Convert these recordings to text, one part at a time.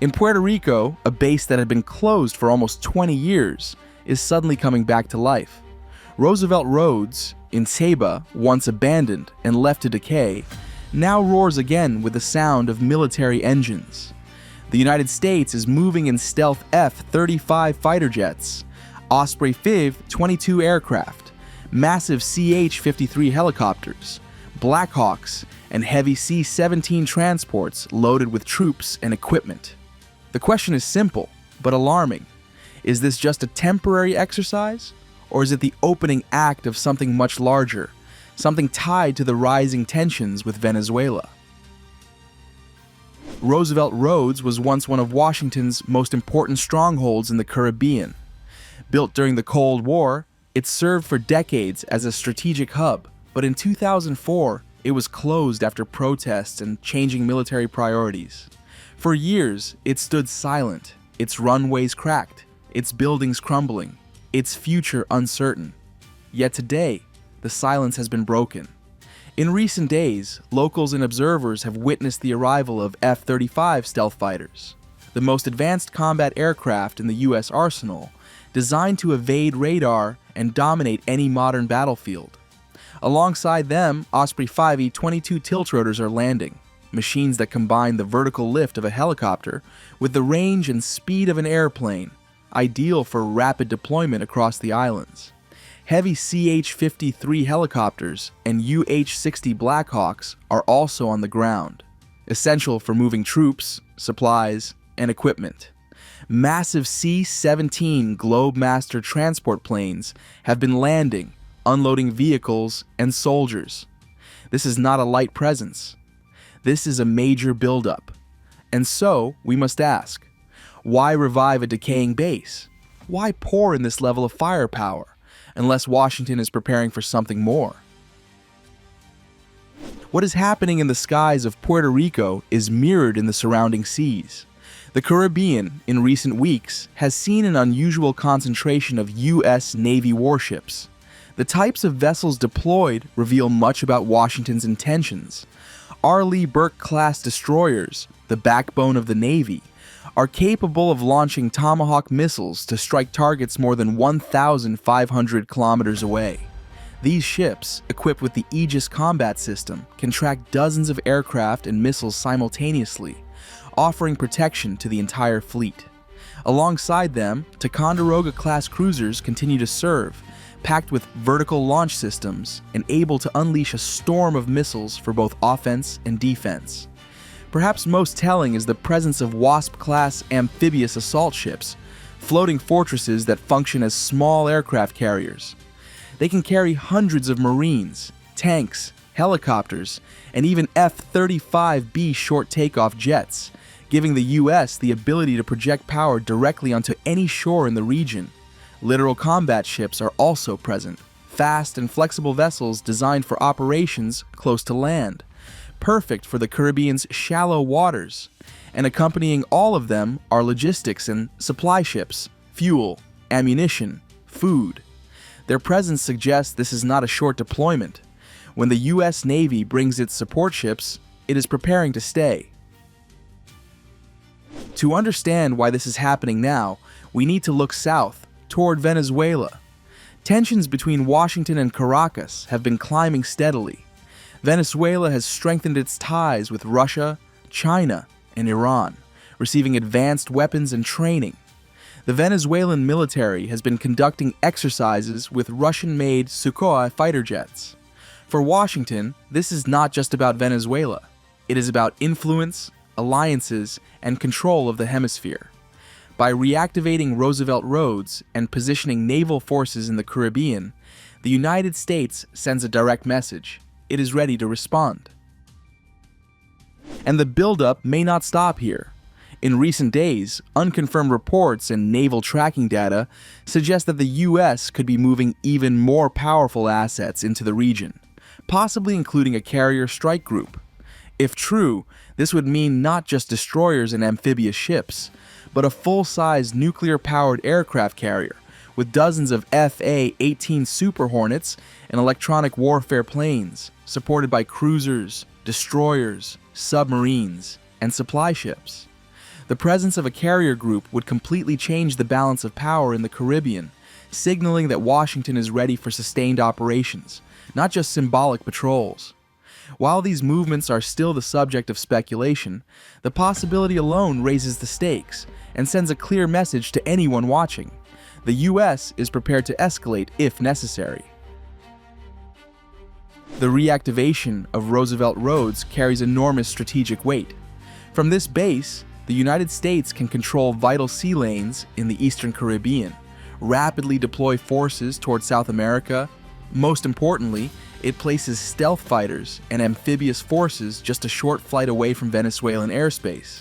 In Puerto Rico, a base that had been closed for almost 20 years is suddenly coming back to life. Roosevelt Roads, in Ceiba, once abandoned and left to decay, now roars again with the sound of military engines. The United States is moving in stealth F-35 fighter jets, Osprey FIV-22 aircraft, massive CH-53 helicopters, Black Hawks, and heavy C-17 transports loaded with troops and equipment. The question is simple, but alarming. Is this just a temporary exercise? Or is it the opening act of something much larger, something tied to the rising tensions with Venezuela? Roosevelt Roads was once one of Washington's most important strongholds in the Caribbean. Built during the Cold War, it served for decades as a strategic hub, but in 2004, it was closed after protests and changing military priorities. For years, it stood silent, its runways cracked, its buildings crumbling, its future uncertain. Yet today, the silence has been broken. In recent days, locals and observers have witnessed the arrival of F-35 stealth fighters, the most advanced combat aircraft in the U.S. arsenal, designed to evade radar and dominate any modern battlefield. Alongside them, Osprey 5E-22 tiltrotors are landing, machines that combine the vertical lift of a helicopter with the range and speed of an airplane, ideal for rapid deployment across the islands. Heavy CH-53 helicopters and UH-60 Blackhawks are also on the ground, essential for moving troops, supplies, and equipment. Massive C-17 Globemaster transport planes have been landing, unloading vehicles and soldiers. This is not a light presence. This is a major buildup. And so, we must ask, why revive a decaying base? Why pour in this level of firepower, unless Washington is preparing for something more? What is happening in the skies of Puerto Rico is mirrored in the surrounding seas. The Caribbean, in recent weeks, has seen an unusual concentration of U.S. Navy warships. The types of vessels deployed reveal much about Washington's intentions. R. Lee Burke-class destroyers, the backbone of the Navy, are capable of launching Tomahawk missiles to strike targets more than 1,500 kilometers away. These ships, equipped with the Aegis combat system, can track dozens of aircraft and missiles simultaneously, offering protection to the entire fleet. Alongside them, Ticonderoga-class cruisers continue to serve, packed with vertical launch systems and able to unleash a storm of missiles for both offense and defense. Perhaps most telling is the presence of Wasp-class amphibious assault ships, floating fortresses that function as small aircraft carriers. They can carry hundreds of Marines, tanks, helicopters, and even F-35B short takeoff jets, giving the U.S. the ability to project power directly onto any shore in the region. Littoral combat ships are also present, fast and flexible vessels designed for operations close to land, perfect for the Caribbean's shallow waters, and accompanying all of them are logistics and supply ships, fuel, ammunition, food. Their presence suggests this is not a short deployment. When the U.S. Navy brings its support ships, it is preparing to stay. To understand why this is happening now, we need to look south, toward Venezuela. Tensions between Washington and Caracas have been climbing steadily. Venezuela has strengthened its ties with Russia, China, and Iran, receiving advanced weapons and training. The Venezuelan military has been conducting exercises with Russian-made Sukhoi fighter jets. For Washington, this is not just about Venezuela. It is about influence, alliances, and control of the hemisphere. By reactivating Roosevelt Roads and positioning naval forces in the Caribbean, the United States sends a direct message. It is ready to respond. And the buildup may not stop here. In recent days, unconfirmed reports and naval tracking data suggest that the U.S. could be moving even more powerful assets into the region, possibly including a carrier strike group. If true, this would mean not just destroyers and amphibious ships, but a full-size nuclear-powered aircraft carrier with dozens of FA-18 Super Hornets and electronic warfare planes, supported by cruisers, destroyers, submarines, and supply ships. The presence of a carrier group would completely change the balance of power in the Caribbean, signaling that Washington is ready for sustained operations, not just symbolic patrols. While these movements are still the subject of speculation, the possibility alone raises the stakes and sends a clear message to anyone watching. The U.S. is prepared to escalate if necessary. The reactivation of Roosevelt Roads carries enormous strategic weight. From this base, the United States can control vital sea lanes in the Eastern Caribbean, rapidly deploy forces toward South America. Most importantly, it places stealth fighters and amphibious forces just a short flight away from Venezuelan airspace.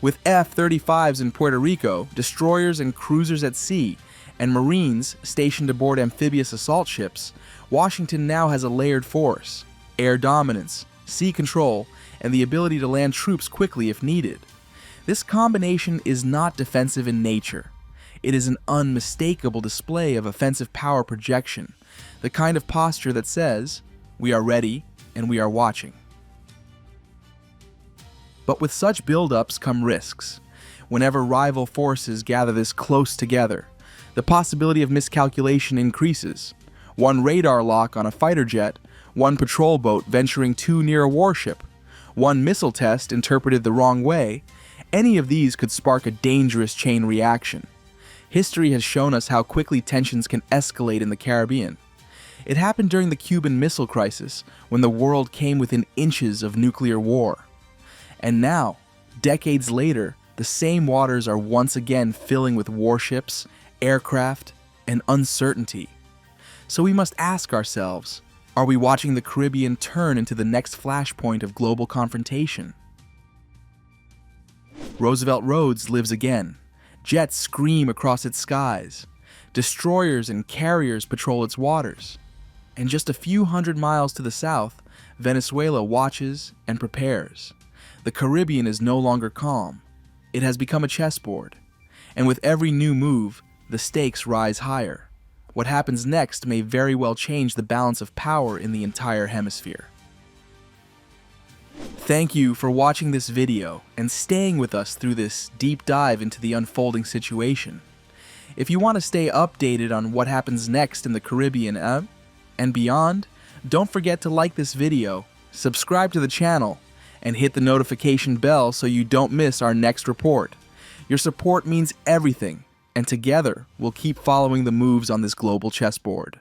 With F-35s in Puerto Rico, destroyers and cruisers at sea, and Marines stationed aboard amphibious assault ships, Washington now has a layered force: air dominance, sea control, and the ability to land troops quickly if needed. This combination is not defensive in nature. It is an unmistakable display of offensive power projection, the kind of posture that says, "We are ready and we are watching." But with such buildups come risks. Whenever rival forces gather this close together, the possibility of miscalculation increases. One radar lock on a fighter jet, one patrol boat venturing too near a warship, one missile test interpreted the wrong way, any of these could spark a dangerous chain reaction. History has shown us how quickly tensions can escalate in the Caribbean. It happened during the Cuban Missile Crisis, when the world came within inches of nuclear war. And now, decades later, the same waters are once again filling with warships, aircraft, and uncertainty. So we must ask ourselves, are we watching the Caribbean turn into the next flashpoint of global confrontation? Roosevelt Roads lives again. Jets scream across its skies. Destroyers and carriers patrol its waters. And just a few hundred miles to the south, Venezuela watches and prepares. The Caribbean is no longer calm. It has become a chessboard. And with every new move, the stakes rise higher. What happens next may very well change the balance of power in the entire hemisphere. Thank you for watching this video and staying with us through this deep dive into the unfolding situation. If you want to stay updated on what happens next in the Caribbean and beyond, don't forget to like this video, subscribe to the channel, and hit the notification bell so you don't miss our next report. Your support means everything, and together we'll keep following the moves on this global chessboard.